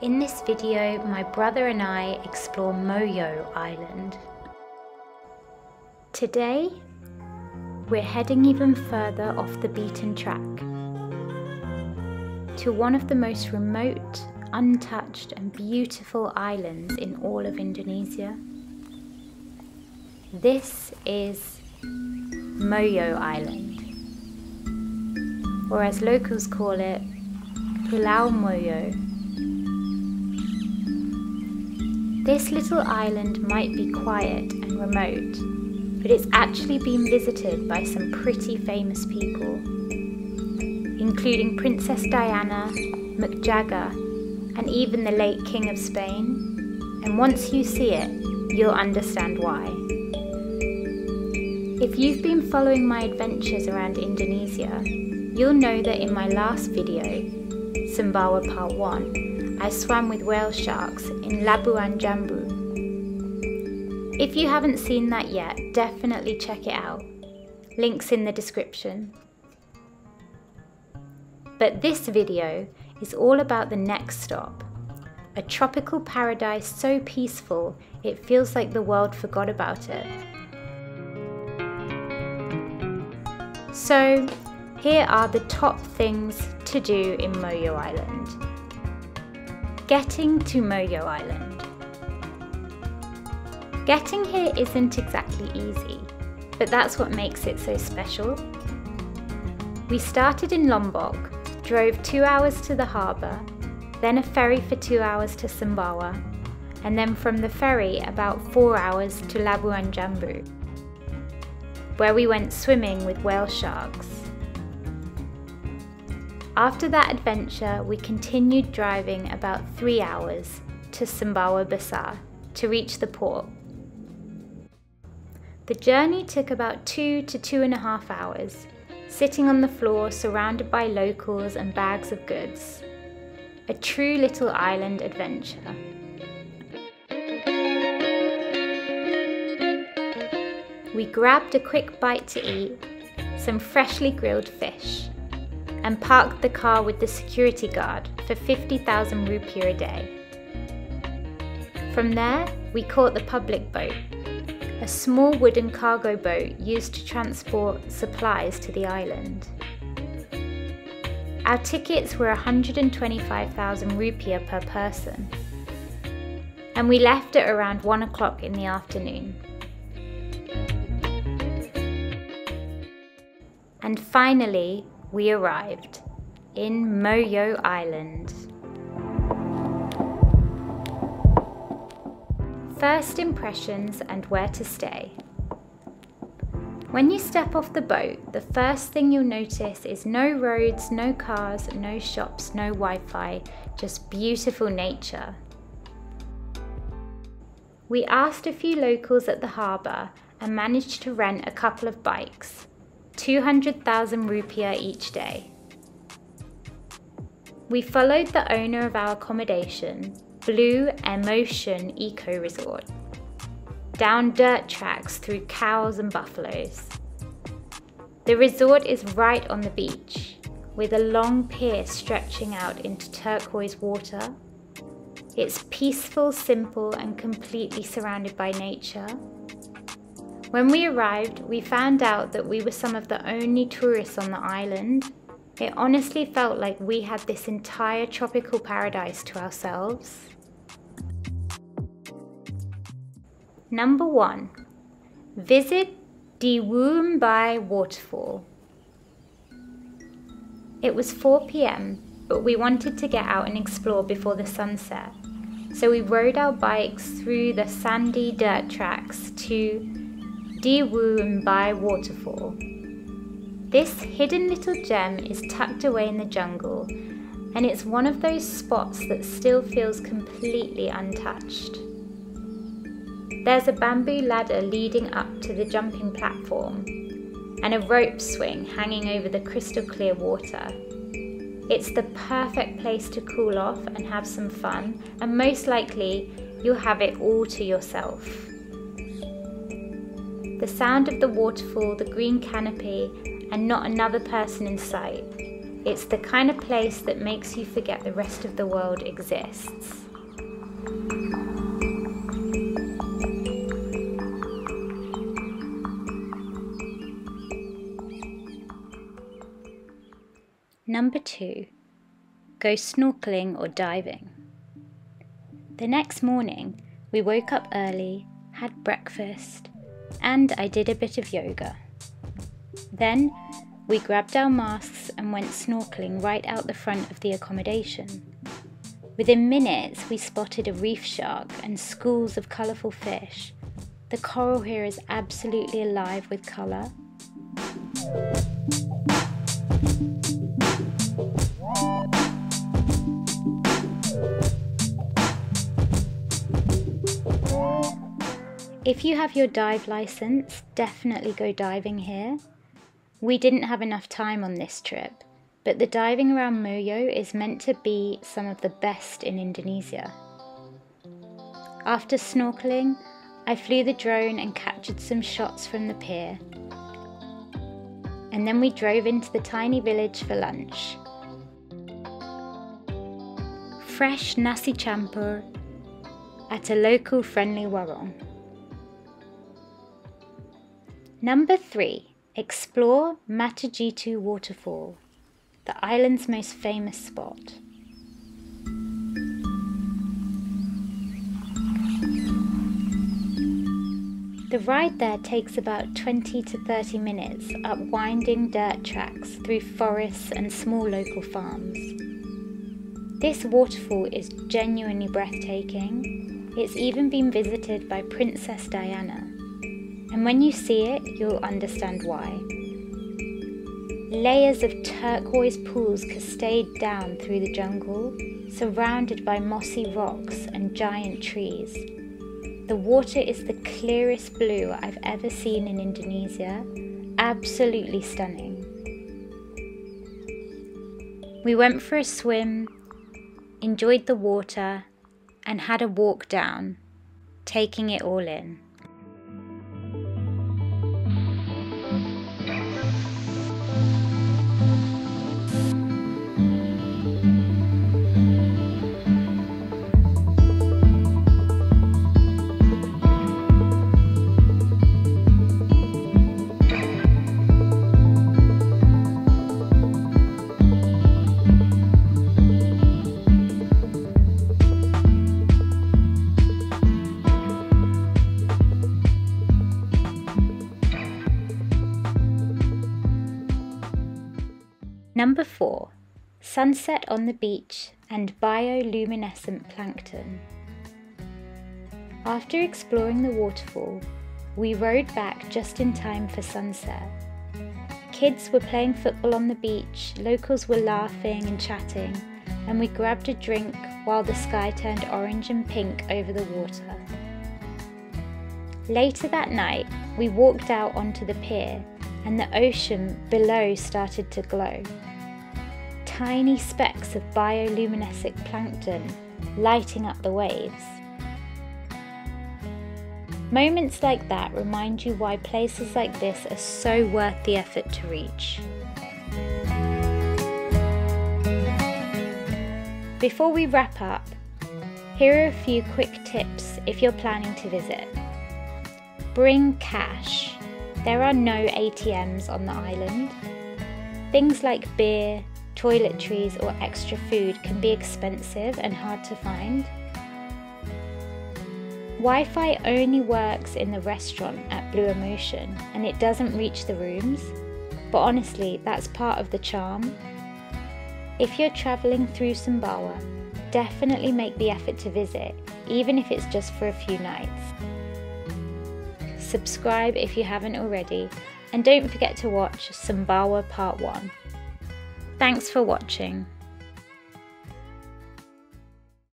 In this video, my brother and I explore Mojo Island. Today, we're heading even further off the beaten track to one of the most remote, untouched and beautiful islands in all of Indonesia. This is Mojo Island, or as locals call it, Pulau Mojo. This little island might be quiet and remote, but it's actually been visited by some pretty famous people, including Princess Diana, Mick Jagger, and even the late King of Spain. And once you see it, you'll understand why. If you've been following my adventures around Indonesia, you'll know that in my last video, Sumbawa Part 1, I swam with whale sharks in Labuan Jambu. If you haven't seen that yet, definitely check it out. Links in the description. But this video is all about the next stop, a tropical paradise so peaceful it feels like the world forgot about it. So, here are the top things to do in Mojo Island. Getting to Mojo Island. Getting here isn't exactly easy, but that's what makes it so special. We started in Lombok, drove 2 hours to the harbour, then a ferry for 2 hours to Sumbawa, and then from the ferry about 4 hours to Labuan Jambu, where we went swimming with whale sharks. After that adventure, we continued driving about 3 hours to Sumbawa Besar to reach the port. The journey took about 2 to 2.5 hours, sitting on the floor surrounded by locals and bags of goods. A true little island adventure. We grabbed a quick bite to eat, some freshly grilled fish, and parked the car with the security guard for 50,000 rupiah a day. From there, we caught the public boat, a small wooden cargo boat used to transport supplies to the island. Our tickets were 125,000 rupiah per person, and we left at around 1 o'clock in the afternoon. And finally, we arrived in Mojo Island. First impressions and where to stay. When you step off the boat, the first thing you'll notice is no roads, no cars, no shops, no Wi-Fi, just beautiful nature. We asked a few locals at the harbour and managed to rent a couple of bikes. 200,000 rupiah each day. We followed the owner of our accommodation, Blue Emotion Eco Resort, down dirt tracks through cows and buffaloes. The resort is right on the beach, with a long pier stretching out into turquoise water. It's peaceful, simple, and completely surrounded by nature. When we arrived, we found out that we were some of the only tourists on the island. It honestly felt like we had this entire tropical paradise to ourselves. Number 1. Visit DIWU waterfall. It was 4 p.m, but we wanted to get out and explore before the sunset, so we rode our bikes through the sandy dirt tracks to DIWU waterfall. This hidden little gem is tucked away in the jungle, and it's one of those spots that still feels completely untouched. There's a bamboo ladder leading up to the jumping platform, and a rope swing hanging over the crystal clear water. It's the perfect place to cool off and have some fun, and most likely you'll have it all to yourself. The sound of the waterfall, the green canopy, and not another person in sight It's the kind of place that makes you forget the rest of the world exists. Number 2. Go snorkeling or diving. The next morning, we woke up early, had breakfast, and I did a bit of yoga. Then, we grabbed our masks and went snorkeling right out the front of the accommodation. Within minutes, we spotted a reef shark and schools of colourful fish. The coral here is absolutely alive with colour. If you have your dive license, definitely go diving here. We didn't have enough time on this trip, but the diving around Mojo is meant to be some of the best in Indonesia. After snorkeling, I flew the drone and captured some shots from the pier. And then we drove into the tiny village for lunch. Fresh nasi campur at a local friendly warung. Number 3. Explore JITU waterfall, the island's most famous spot. The ride there takes about 20 to 30 minutes up winding dirt tracks through forests and small local farms. This waterfall is genuinely breathtaking. It's even been visited by Princess Diana. And when you see it, you'll understand why. Layers of turquoise pools cascade down through the jungle, surrounded by mossy rocks and giant trees. The water is the clearest blue I've ever seen in Indonesia. Absolutely stunning. We went for a swim, enjoyed the water, and had a walk down, taking it all in. Number 4. Sunset on the beach and bioluminescent plankton. After exploring the waterfall, we rode back just in time for sunset. Kids were playing football on the beach, locals were laughing and chatting, and we grabbed a drink while the sky turned orange and pink over the water. Later that night, we walked out onto the pier and the ocean below started to glow. Tiny specks of bioluminescent plankton lighting up the waves. Moments like that remind you why places like this are so worth the effort to reach. Before we wrap up, here are a few quick tips if you're planning to visit. Bring cash. There are no ATMs on the island. Things like beer, toiletries or extra food can be expensive and hard to find. Wi-Fi only works in the restaurant at Blue Emotion and it doesn't reach the rooms, but honestly that's part of the charm. If you're travelling through Sumbawa, definitely make the effort to visit, even if it's just for a few nights. Subscribe if you haven't already, and don't forget to watch Sumbawa Part 1. Thanks for watching.